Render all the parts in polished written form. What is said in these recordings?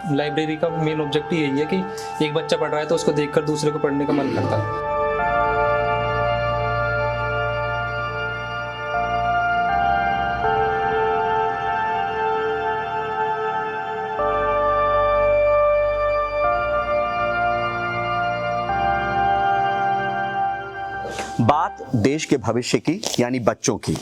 Library का main objective यही है कि एक बच्चा पढ़ रहा है तो उसको देखकर दूसरे को पढ़ने का मन करता है। बात देश के भविष्य की यानी बच्चों की।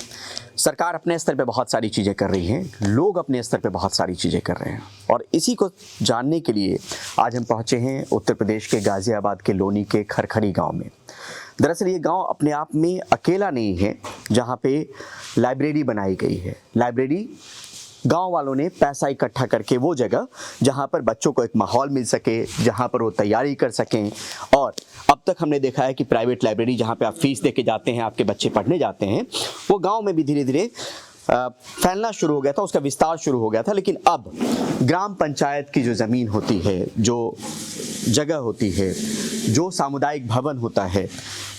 सरकार अपने स्तर पे बहुत सारी चीज़ें कर रही हैं, लोग अपने स्तर पे बहुत सारी चीज़ें कर रहे हैं, और इसी को जानने के लिए आज हम पहुंचे हैं उत्तर प्रदेश के गाज़ियाबाद के लोनी के खरखरी गांव में। दरअसल ये गांव अपने आप में अकेला नहीं है जहां पे लाइब्रेरी बनाई गई है। लाइब्रेरी गांव वालों ने पैसा इकट्ठा करके वो जगह जहां पर बच्चों को एक माहौल मिल सके, जहां पर वो तैयारी कर सकें। और अब तक हमने देखा है कि प्राइवेट लाइब्रेरी जहां पे आप फीस दे के जाते हैं, आपके बच्चे पढ़ने जाते हैं, वो गांव में भी धीरे धीरे फैलना शुरू हो गया था, उसका विस्तार शुरू हो गया था। लेकिन अब ग्राम पंचायत की जो ज़मीन होती है, जो जगह होती है, जो सामुदायिक भवन होता है,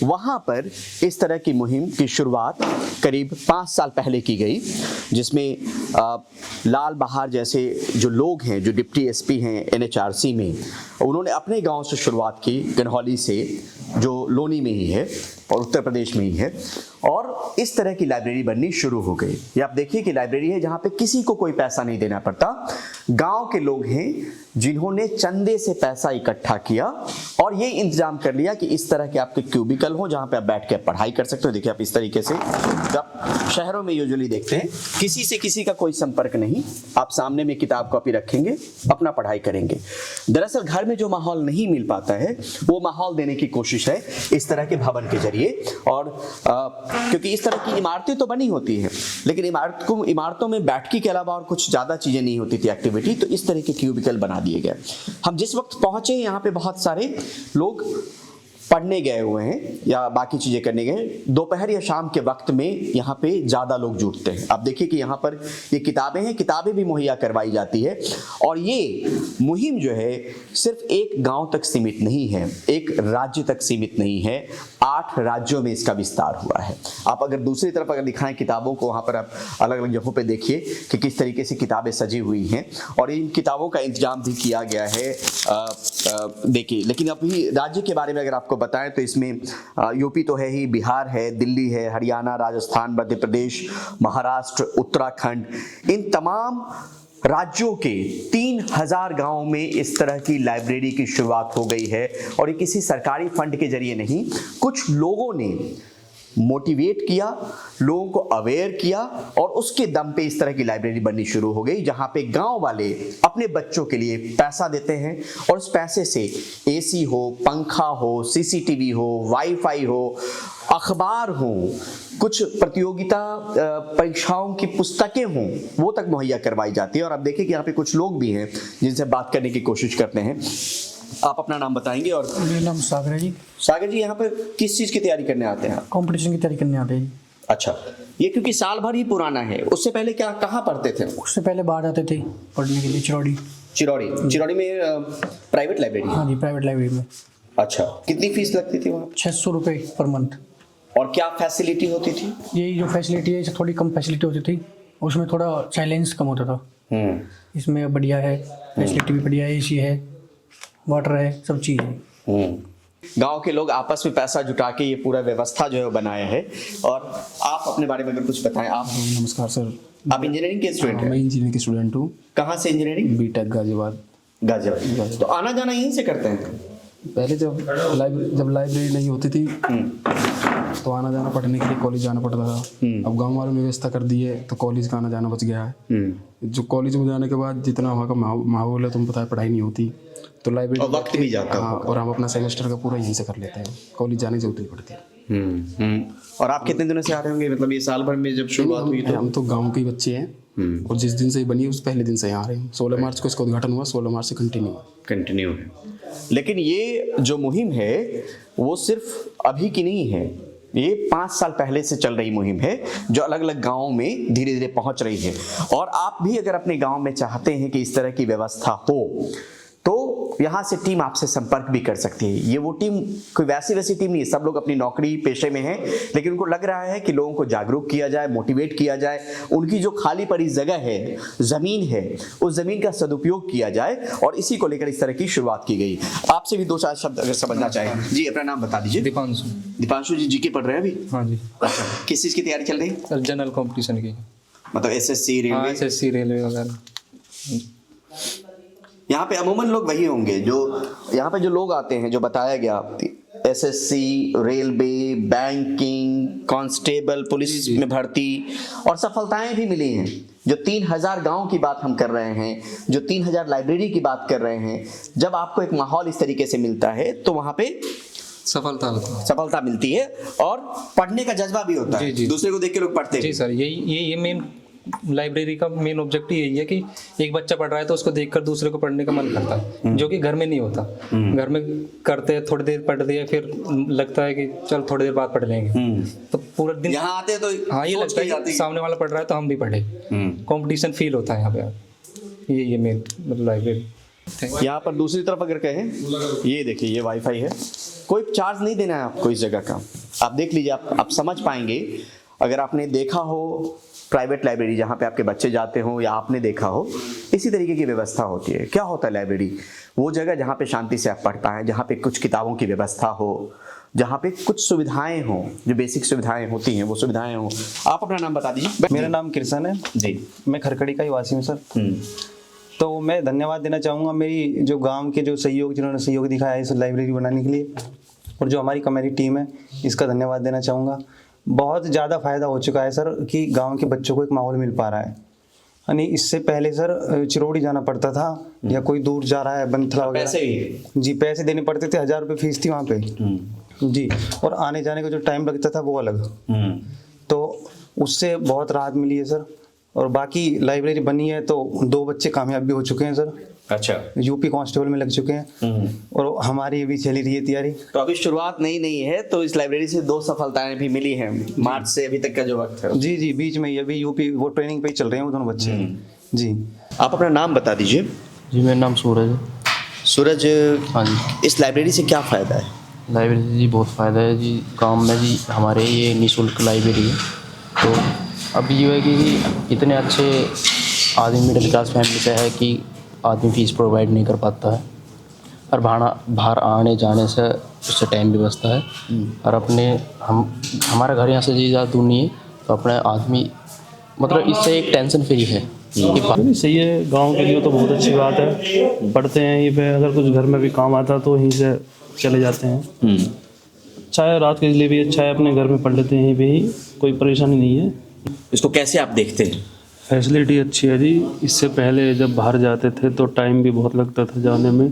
वहाँ पर इस तरह की मुहिम की शुरुआत करीब 5 साल पहले की गई, जिसमें लाल बहार जैसे जो लोग हैं, जो डिप्टी एसपी हैं NHRC में, उन्होंने अपने गांव से शुरुआत की, गनहौली से, जो लोनी में ही है और उत्तर प्रदेश में ही है, और इस तरह की लाइब्रेरी बननी शुरू हो गई। ये आप देखिए कि लाइब्रेरी है जहाँ पे किसी को कोई पैसा नहीं देना पड़ता। गांव के लोग हैं जिन्होंने चंदे से पैसा इकट्ठा किया और ये इंतजाम कर लिया कि इस तरह के आपके क्यूबिकल हो जहाँ पे आप बैठ के पढ़ाई कर सकते हो। देखिए आप इस तरीके से, आप शहरों में यूजुअली देखते हैं किसी से किसी का कोई संपर्क नहीं, आप सामने में किताब कॉपी रखेंगे, अपना पढ़ाई करेंगे। दरअसल घर में जो माहौल नहीं मिल पाता है वो माहौल देने की कोशिश है इस तरह के भवन के जरिए। और क्योंकि इस तरह की इमारतें तो बनी होती हैं, लेकिन इमारतों में बैठकी के अलावा और कुछ ज़्यादा चीज़ें नहीं होती थी, एक्टिविटी, तो इस तरह के क्यूबिकल बना दिए गए। हम जिस वक्त पहुंचे यहाँ पे बहुत सारे लोग पढ़ने गए हुए हैं या बाकी चीज़ें करने गए। दोपहर या शाम के वक्त में यहाँ पे ज़्यादा लोग जुटते हैं। आप देखिए कि यहाँ पर ये किताबें हैं, किताबें भी मुहैया करवाई जाती है। और ये मुहिम जो है सिर्फ एक गांव तक सीमित नहीं है, एक राज्य तक सीमित नहीं है, 8 राज्यों में इसका विस्तार हुआ है। आप अगर दूसरी तरफ अगर दिखाएं किताबों को, वहाँ पर आप अलग अलग जगहों पर देखिए कि किस तरीके से किताबें सजी हुई हैं, और इन किताबों का इंतजाम भी किया गया है। देखिए, लेकिन अभी राज्य के बारे में अगर आपको बताएं तो इसमें यूपी तो है ही, बिहार है, दिल्ली है, हरियाणा, राजस्थान, मध्य प्रदेश, महाराष्ट्र, उत्तराखंड, इन तमाम राज्यों के 3000 गांवों में इस तरह की लाइब्रेरी की शुरुआत हो गई है। और ये किसी सरकारी फंड के जरिए नहीं, कुछ लोगों ने मोटिवेट किया, लोगों को अवेयर किया, और उसके दम पे इस तरह की लाइब्रेरी बननी शुरू हो गई, जहां पे गांव वाले अपने बच्चों के लिए पैसा देते हैं और उस पैसे से AC हो, पंखा हो, CCTV हो, वाईफाई हो, अखबार हो, कुछ प्रतियोगिता परीक्षाओं की पुस्तकें हों, वो तक मुहैया करवाई जाती है। और अब देखिए कि यहाँ पे कुछ लोग भी हैं जिनसे बात करने की कोशिश करते हैं। आप अपना नाम बताएंगे? और मेरा नाम सागर है जी। सागर जी, यहाँ पर किस चीज़ की तैयारी करने आते हैं आप? कंपटीशन की तैयारी करने आते हैं जी। अच्छा, ये क्योंकि साल भर ही पुराना है, उससे पहले क्या कहाँ पढ़ते थे? उससे पहले बाहर जाते थे पढ़ने के लिए, चिरौड़ी में प्राइवेट लाइब्रेरी? हाँ जी, प्राइवेट लाइब्रेरी में। अच्छा, कितनी फीस लगती थी वहाँ? 600 रुपये पर मंथ। और क्या फैसिलिटी होती थी? यही जो फैसिलिटी है, थोड़ी कम फैसिलिटी होती थी, उसमें थोड़ा साइलेंस कम होता था। इसमें बढ़िया है, फैसिलिटी भी बढ़िया है, AC है, वाटर है, सब चीज़ है। गांव के लोग आपस में पैसा जुटा के ये पूरा व्यवस्था जो है वो बनाया है। और आप अपने बारे में अगर कुछ बताएं। आप? नमस्कार सर। आप इंजीनियरिंग के स्टूडेंट हैं? मैं इंजीनियरिंग के स्टूडेंट हूँ। कहाँ से इंजीनियरिंग? बीटेक गाजियाबाद। गाजियाबाद। तो आना जाना यहीं से करते हैं? पहले जब लाइब्रेरी नहीं होती थी तो आना जाना पढ़ने के लिए कॉलेज जाना पड़ता था। अब गांव वालों ने व्यवस्था कर दी है तो कॉलेज का आना जाना बच गया है। जो कॉलेज में जाने के बाद जितना वहाँ का माहौल है, तुम पता है, पढ़ाई नहीं होती, तो लाइब्रेरी और वक्त भी जाता है। हाँ, और हम अपना सेमेस्टर का पूरा यहीं से कर लेते हैं, कॉलेज जाने की जरूरत नहीं पड़ती है। और आप कितने दिनों से आ रहे होंगे? मतलब ये साल भर में जब शुरुआत हुई तो? हम तो गाँव के ही बच्चे हैं और जिस दिन से बनी उस पहले दिन से यहाँ आ रहे हैं। 16 मार्च को इसका उद्घाटन हुआ, 16 मार्च से कंटिन्यू है। लेकिन ये जो मुहिम है वो सिर्फ अभी की नहीं है, ये 5 साल पहले से चल रही मुहिम है जो अलग अलग गांवों में धीरे धीरे पहुंच रही है। और आप भी अगर अपने गांव में चाहते हैं कि इस तरह की व्यवस्था हो तो यहाँ से टीम आपसे संपर्क भी कर सकती है। ये वो टीम कोई वैसी टीम नहीं है, सब लोग अपनी नौकरी पेशे में हैं, लेकिन उनको लग रहा है कि लोगों को जागरूक किया जाए, मोटिवेट किया जाए, उनकी जो खाली पड़ी जगह है, ज़मीन है, उस ज़मीन का सदुपयोग किया जाए, और इसी को लेकर इस तरह की शुरुआत की गई। आपसे भी दो चार शब्द अगर समझना चाहें। जी, अपना नाम बता दीजिए। दीपांशु जी, जीके पढ़ रहे हैं अभी? हाँ जी। अच्छा, किस चीज़ की तैयारी चल रही है? सर जनरल कंपटीशन की, मतलब एसएससी, रेलवे? एसएससी, रेलवे वगैरह। यहाँ पे अमूमन लोग वही होंगे जो यहाँ पे जो लोग आते हैं, जो बताया गया, SSC, railway, banking, constable, police में भर्ती, और सफलताएं भी मिली हैं। जो 3000 गांव की बात हम कर रहे हैं, जो 3000 लाइब्रेरी की बात कर रहे हैं, जब आपको एक माहौल इस तरीके से मिलता है तो वहाँ पे सफलता मिलती है, और पढ़ने का जज्बा भी होता है। दूसरे को देख के लोग पढ़ते हैं। जी सर, यही मेन लाइब्रेरी का मेन ऑब्जेक्टिव यही है कि एक बच्चा पढ़ रहा है तो उसको देखकर दूसरे को पढ़ने का मन करता है, जो कि घर में नहीं होता। घर में करते हैं, थोड़ी देर पढ़ दिया, फिर लगता है कि चल थोड़ी देर बाद पढ़ लेंगे, तो पूरा दिन यहाँ आते हैं तो हाँ ये लगता है कि सामने वाला पढ़ रहा है तो हम भी पढ़े। कंपटीशन फील होता है यहाँ पे। ये मेन मतलब लाइब्रेरी। यहाँ पर दूसरी तरफ अगर कहें, ये देखिए, ये वाईफाई है, कोई चार्ज नहीं देना है आपको इस जगह का। आप देख लीजिए, आप समझ पाएंगे। अगर आपने देखा हो प्राइवेट लाइब्रेरी जहाँ पे आपके बच्चे जाते हो, या आपने देखा हो, इसी तरीके की व्यवस्था होती है। क्या होता है लाइब्रेरी? वो जगह जहाँ पे शांति से आप पढ़ता है, जहाँ पे कुछ किताबों की व्यवस्था हो, जहाँ पे कुछ सुविधाएं हो, जो बेसिक सुविधाएं होती हैं वो सुविधाएं हो। आप अपना नाम बता दीजिए। मेरा नाम कृष्ण है जी, मैं खरखड़ी का ही वासी हूँ सर। तो मैं धन्यवाद देना चाहूँगा मेरी जो गांव के जो जिन्होंने सहयोग दिखाया है इस लाइब्रेरी बनाने के लिए, और जो हमारी कमेटी टीम है, इसका धन्यवाद देना चाहूँगा। बहुत ज़्यादा फ़ायदा हो चुका है सर कि गांव के बच्चों को एक माहौल मिल पा रहा है। यानी इससे पहले सर चिरौड़ी जाना पड़ता था, या कोई दूर जा रहा है बनथला वगैरह, जी पैसे देने पड़ते थे, 1000 रुपये फीस थी वहाँ पे जी, और आने जाने का जो टाइम लगता था वो अलग। तो उससे बहुत राहत मिली है सर। और बाकी लाइब्रेरी बनी है तो 2 बच्चे कामयाब भी हो चुके हैं सर। अच्छा, यूपी कांस्टेबल में लग चुके हैं, और हमारी अभी चली रही है तैयारी। तो अभी शुरुआत नहीं है, तो इस लाइब्रेरी से 2 सफलताएं भी मिली हैं मार्च से अभी तक का जो वक्त है। जी, बीच में अभी यूपी वो ट्रेनिंग पे ही चल रहे हैं वो दोनों बच्चे। जी, आप अपना नाम बता दीजिए। जी, मेरा नाम सूरज है। सूरज, हाँ जी। इस लाइब्रेरी से क्या फ़ायदा है? लाइब्रेरी से जी बहुत फ़ायदा है जी। गांव में जी हमारे ये निःशुल्क लाइब्रेरी है। तो अब ये है कि इतने अच्छे आदमी मिडिल क्लास फैमिली से है कि आदमी फीस प्रोवाइड नहीं कर पाता है, और बाहर आने जाने से उससे टाइम भी बचता है। और हमारा घर यहाँ से जी ज़्यादा दूर नहीं है, तो अपने आदमी मतलब इससे एक टेंशन फ्री है। सही है, गांव के लिए तो बहुत अच्छी बात है। पढ़ते हैं यहीं पे, अगर कुछ घर में भी काम आता तो यहीं से चले जाते हैं। अच्छा है, रात के लिए भी अच्छा है, अपने घर में पढ़ लेते हैं यहीं पे ही, कोई परेशानी नहीं है। इसको कैसे आप देखते हैं? फैसिलिटी अच्छी है जी। इससे पहले जब बाहर जाते थे तो टाइम भी बहुत लगता था जाने में,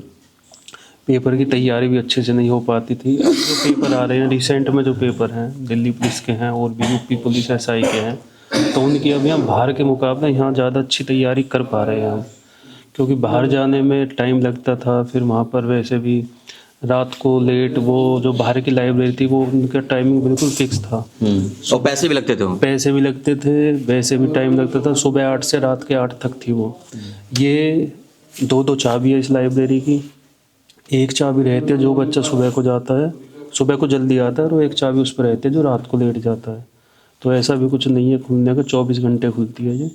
पेपर की तैयारी भी अच्छे से नहीं हो पाती थी। अब जो पेपर आ रहे हैं रिसेंट में, जो पेपर हैं दिल्ली पुलिस के हैं और भी यूपी पुलिस SI के हैं, तो उनकी अभी हम बाहर के मुकाबले यहाँ ज़्यादा अच्छी तैयारी कर पा रहे हैं हम, क्योंकि बाहर जाने में टाइम लगता था। फिर वहाँ पर वैसे भी रात को लेट, वो जो बाहर की लाइब्रेरी थी वो उनका टाइमिंग बिल्कुल फिक्स था। और पैसे भी लगते थे? पैसे भी लगते थे, वैसे भी टाइम लगता था। सुबह 8 से रात के 8 तक थी वो। ये 2 चाबी है इस लाइब्रेरी की। एक चाबी रहती है जो बच्चा सुबह को जाता है, सुबह को जल्दी आता है, और एक चाबी उस पर रहती है जो रात को लेट जाता है। तो ऐसा भी कुछ नहीं है खुलने का, 24 घंटे खुलती है ये।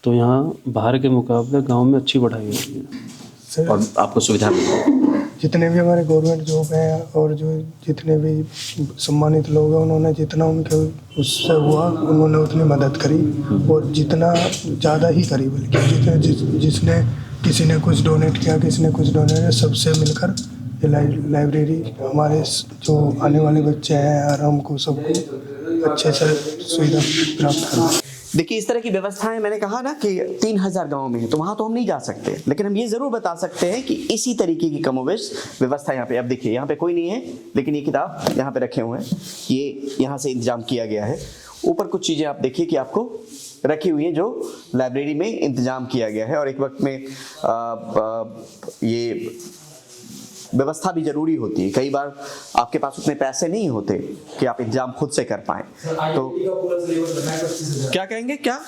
तो यहाँ बाहर के मुकाबले गाँव में अच्छी पढ़ाई होती है और आपको सुविधा मिली। जितने भी हमारे गवर्नमेंट जॉब हैं और जो जितने भी सम्मानित लोग हैं, उन्होंने जितना उनके उससे हुआ उन्होंने उतनी मदद करी, और जितना ज़्यादा ही करी, बल्कि जिसने किसी ने कुछ डोनेट किया, किसी ने कुछ डोनेट किया, सबसे मिलकर ये लाइब्रेरी हमारे जो आने वाले बच्चे हैं और हमको सबको अच्छे से सुविधा प्राप्त करना। देखिए, इस तरह की व्यवस्थाएं, मैंने कहा ना कि 3000 गाँव में है, तो वहाँ तो हम नहीं जा सकते, लेकिन हम ये ज़रूर बता सकते हैं कि इसी तरीके की कमोवेश व्यवस्था यहाँ पे। अब देखिए, यहाँ पे कोई नहीं है, लेकिन ये किताब यहाँ पे रखे हुए हैं, ये यहाँ से इंतजाम किया गया है। ऊपर कुछ चीज़ें आप देखिए कि आपको रखी हुई हैं जो लाइब्रेरी में इंतजाम किया गया है। और एक वक्त में ये व्यवस्था भी जरूरी होती है। कई बार आपके पास उतने पैसे नहीं होते कि आप इंतजाम खुद से कर पाएं। तो क्या कहेंगे, क्या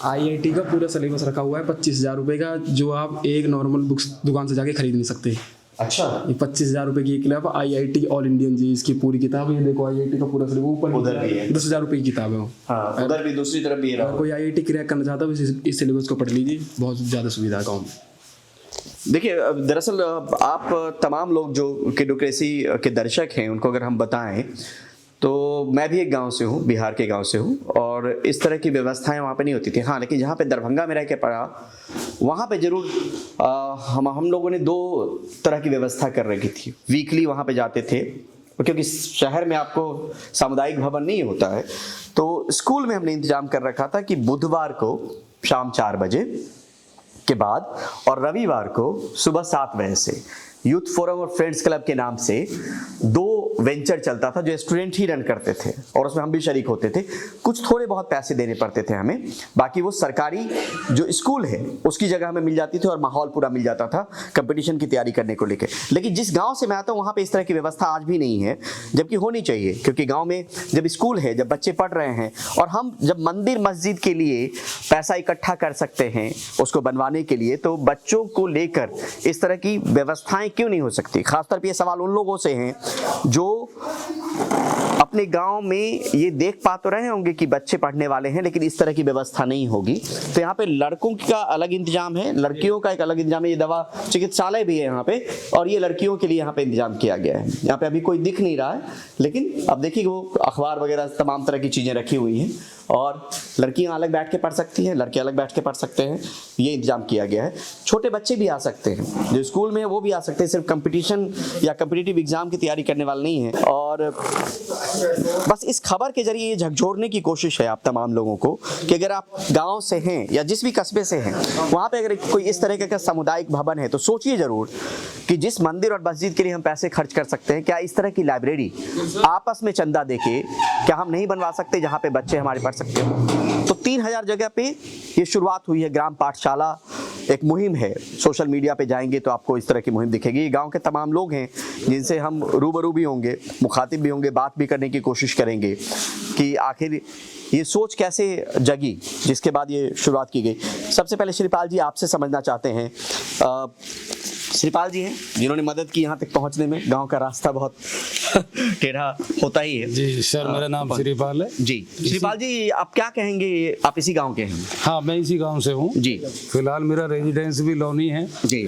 IIT का पूरा सिलेबस रखा हुआ है 25,000 रुपये का, जो आप एक नॉर्मल बुक्स दुकान से जाके खरीद नहीं सकते। अच्छा, ये 25,000 रुपये की एक किताब IIT ऑल इंडियन जी, इसकी पूरी किताब है। ये देखो IIT का पूरा सिलेबस ऊपर उधर भी है। 10,000 रुपये की किताब है वो। हाँ, उधर भी दूसरी तरफ भी अगर कोई IIT क्रैक करना चाहता है इस सिलेबस को पढ़ लीजिए, बहुत ज़्यादा सुविधा है गाँव में। देखिए, दरअसल आप तमाम लोग जो डेमोक्रेसी के दर्शक हैं उनको अगर हम बताएं तो मैं भी एक गांव से हूं, बिहार के गांव से हूं, और इस तरह की व्यवस्थाएं वहां पे नहीं होती थी। हाँ, लेकिन जहां पे दरभंगा में रह के पढ़ा वहां पे जरूर हम लोगों ने 2 तरह की व्यवस्था कर रखी थी। वीकली वहां पे जाते थे, क्योंकि शहर में आपको सामुदायिक भवन नहीं होता है, तो स्कूल में हमने इंतजाम कर रखा था कि बुधवार को शाम 4 बजे के बाद और रविवार को सुबह 7 बजे से यूथ फोरम और फ्रेंड्स क्लब के नाम से 2 वेंचर चलता था जो स्टूडेंट ही रन करते थे, और उसमें हम भी शरीक होते थे। कुछ थोड़े बहुत पैसे देने पड़ते थे हमें, बाकी वो सरकारी जो स्कूल है उसकी जगह हमें मिल जाती थी और माहौल पूरा मिल जाता था कंपटीशन की तैयारी करने को लेकर। लेकिन जिस गांव से मैं आता हूँ वहाँ पे इस तरह की व्यवस्था आज भी नहीं है, जबकि होनी चाहिए, क्योंकि गाँव में जब स्कूल है, जब बच्चे पढ़ रहे हैं, और हम जब मंदिर मस्जिद के लिए पैसा इकट्ठा कर सकते हैं उसको बनवाने के लिए, तो बच्चों को लेकर इस तरह की व्यवस्थाएं क्यों नहीं हो सकती। खासतौर पे ये सवाल उन लोगों से हैं जो अपने गांव में ये देख पा तो रहे होंगे कि बच्चे पढ़ने वाले हैं, लेकिन इस तरह की व्यवस्था नहीं होगी। तो यहाँ पे लड़कों का अलग इंतजाम है, लड़कियों का एक अलग इंतजाम है। ये दवा चिकित्सालय भी है यहाँ पे, और ये लड़कियों के लिए यहाँ पे इंतजाम किया गया है। यहाँ पे अभी कोई दिख नहीं रहा है, लेकिन अब देखिए वो अखबार वगैरह तमाम तरह की चीज़ें रखी हुई हैं, और लड़कियां अलग बैठ के पढ़ सकती हैं, लड़के अलग बैठ के पढ़ सकते हैं, ये इंतजाम किया गया है। छोटे बच्चे भी आ सकते हैं, जो स्कूल में है वो भी आ सकते हैं, सिर्फ कंपटीशन या कम्पिटिटिव एग्जाम की तैयारी करने वाले नहीं है। और बस इस खबर के जरिए ये झकझोरने की कोशिश है आप तमाम लोगों को कि अगर आप गांव से हैं या जिस भी कस्बे से हैं, वहाँ पे अगर कोई इस तरह का सामुदायिक भवन है तो सोचिए जरूर कि जिस मंदिर और मस्जिद के लिए हम पैसे खर्च कर सकते हैं, क्या इस तरह की लाइब्रेरी आपस में चंदा देके क्या हम नहीं बनवा सकते जहाँ पे बच्चे हमारे पढ़ सकते हो। तो 3,000 जगह पे ये शुरुआत हुई है ग्राम पाठशाला, एक मुहिम है। सोशल मीडिया पे जाएंगे तो आपको इस तरह की मुहिम दिखेगी। ये गांव के तमाम लोग हैं जिनसे हम रूबरू भी होंगे, मुखातिब भी होंगे, बात भी करने की कोशिश करेंगे कि आखिर ये सोच कैसे जगी जिसके बाद ये शुरुआत की गई। सबसे पहले श्रीपाल जी आपसे समझना चाहते हैं, श्रीपाल जी हैं जिन्होंने मदद की यहाँ तक पहुँचने में। गांव का रास्ता बहुत टेढ़ा होता ही है। जी सर, मेरा नाम श्रीपाल है। जी श्रीपाल जी, आप क्या कहेंगे, आप इसी गांव के हैं? हाँ, मैं इसी गांव से हूँ जी। फिलहाल मेरा रेजिडेंस भी लौनी है जी,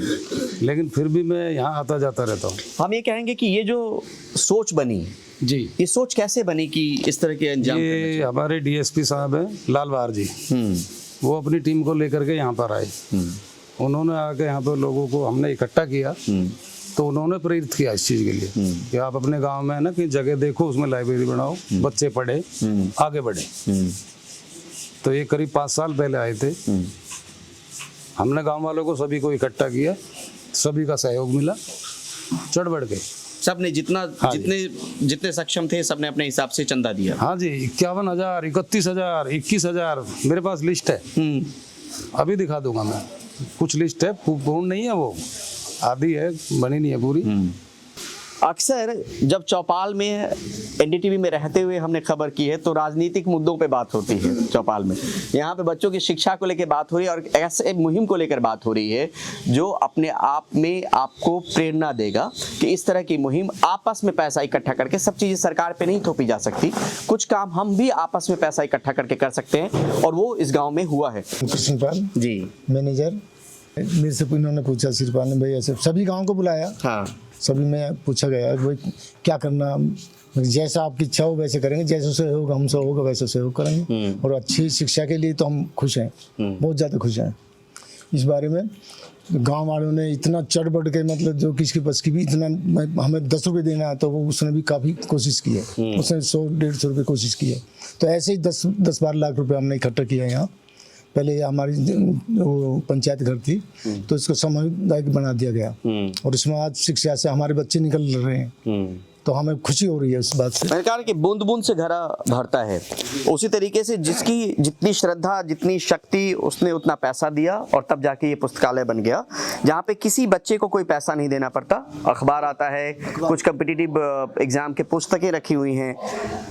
लेकिन फिर भी मैं यहाँ आता जाता रहता हूँ। हम ये कहेंगे कि ये जो सोच बनी जी, ये सोच कैसे बनी कि इस तरह के अंजाम ये हमारे DSP साहब हैं लाल बहार जी, वो अपनी टीम को लेकर के यहाँ पर आए। उन्होंने आके यहाँ पर लोगों को हमने इकट्ठा किया, तो उन्होंने प्रेरित किया इस चीज़ के लिए कि आप अपने गांव में ना कि जगह देखो, उसमें लाइब्रेरी बनाओ, बच्चे पढ़े, आगे बढ़े। तो ये करीब 5 साल पहले आए थे। हमने गांव वालों को सभी को इकट्ठा किया, सभी का सहयोग मिला, चढ़ बढ़ के सबने जितने सक्षम थे सबने अपने हिसाब से चंदा दिया। हाँ जी, 51,000, 31,000, 21,000 मेरे पास लिस्ट है, अभी दिखा दूंगा मैं। कुछ लिस्ट है, पूर्ण नहीं है, वो आधी है, बनी नहीं है पूरी। अक्सर जब चौपाल में NDTV में रहते हुए हमने खबर की है तो राजनीतिक मुद्दों पे बात होती है चौपाल में। यहाँ पे बच्चों की शिक्षा को लेकर बात हो रही है और ऐसे मुहिम को लेकर बात हो रही है जो अपने आप में आपको प्रेरणा देगा कि इस तरह की मुहिम आपस में पैसा इकट्ठा करके, सब चीज़ें सरकार पे नहीं थोपी जा सकती, कुछ काम हम भी आपस में पैसा इकट्ठा करके कर सकते हैं, और वो इस गाँव में हुआ है। कृष्णपाल जी, मैनेजर, मेरे से इन्होंने पूछा, श्रीपाल ने भाई ऐसे सभी गाँव को बुलाया। हाँ, सभी में पूछा गया भाई क्या करना, जैसा आपकी इच्छा हो वैसे करेंगे, जैसे सहयोग हमसे होगा वैसे सहयोग करेंगे, और अच्छी शिक्षा के लिए तो हम खुश हैं, बहुत ज़्यादा खुश हैं इस बारे में। गांव वालों ने इतना चढ़ बढ़ के, मतलब जो किसकी बस की भी इतना, हमें 10 रुपये देना है तो वो उसने भी काफ़ी कोशिश की है, उसने 100-150 रुपये कोशिश की है। तो ऐसे ही 10-12 लाख रुपये हमने इकट्ठा किया यहाँ। पहले हमारी पंचायत घर थी तो इसको सामुदायिक बना दिया गया, और इसमें आज शिक्षा से हमारे बच्चे निकल रहे हैं। तो हमें खुशी हो रही है उस बात से। मैंने कहा कि बूंद बूंद से घड़ा भरता है, उसी तरीके से जिसकी जितनी श्रद्धा, जितनी शक्ति, उसने उतना पैसा दिया और तब जाके ये पुस्तकालय बन गया, जहाँ पे किसी बच्चे को कोई पैसा नहीं देना पड़ता। अखबार आता है, कुछ कम्पिटिटिव एग्जाम के पुस्तकें रखी हुई हैं,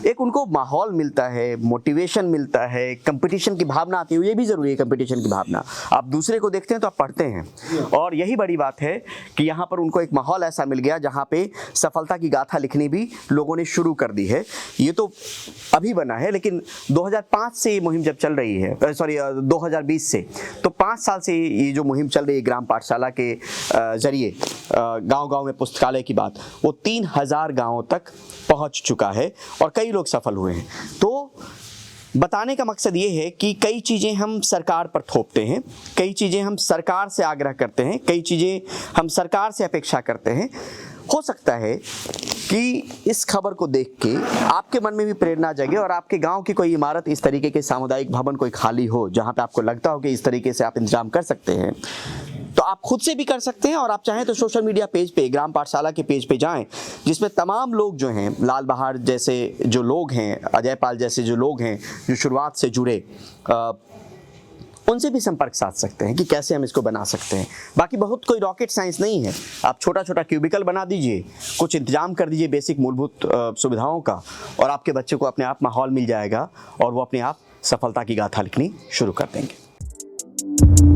एक उनको माहौल मिलता है, मोटिवेशन मिलता है, कंपटीशन की भावना आती है। ये भी ज़रूरी है, कंपटीशन की भावना। आप दूसरे को देखते हैं तो आप पढ़ते हैं, और यही बड़ी बात है कि यहाँ पर उनको एक माहौल ऐसा मिल गया जहाँ पे सफलता की गाथा लिखनी भी लोगों ने शुरू कर दी है। ये तो अभी बना है, लेकिन 2005 से ये मुहिम जब चल रही है, 2020 से, तो 5 साल से ये जो मुहिम चल रही है ग्राम पाठशाला के जरिए, गांव-गांव में पुस्तकालय की बात, वो 3000 गांवों तक पहुंच चुका है और कई लोग सफल हुए हैं। तो बताने का मकसद ये है कि कई चीज़ें हम सरकार पर थोपते हैं, कई चीज़ें हम सरकार से आग्रह करते हैं, कई चीज़ें हम सरकार से अपेक्षा करते हैं। हो सकता है कि इस खबर को देख के आपके मन में भी प्रेरणा जगे और आपके गांव की कोई इमारत, इस तरीके के सामुदायिक भवन कोई खाली हो जहां पे आपको लगता हो कि इस तरीके से आप इंतजाम कर सकते हैं, तो आप खुद से भी कर सकते हैं। और आप चाहें तो सोशल मीडिया पेज पे, ग्राम पाठशाला के पेज पे जाएं, जिसमें तमाम लोग जो हैं, लाल बहार जैसे जो लोग हैं, अजय पाल जैसे जो लोग हैं, जो शुरुआत से जुड़े, उनसे भी संपर्क साध सकते हैं कि कैसे हम इसको बना सकते हैं। बाकी बहुत कोई रॉकेट साइंस नहीं है। आप छोटा छोटा क्यूबिकल बना दीजिए, कुछ इंतजाम कर दीजिए बेसिक मूलभूत सुविधाओं का, और आपके बच्चे को अपने आप माहौल मिल जाएगा और वो अपने आप सफलता की गाथा लिखनी शुरू कर देंगे।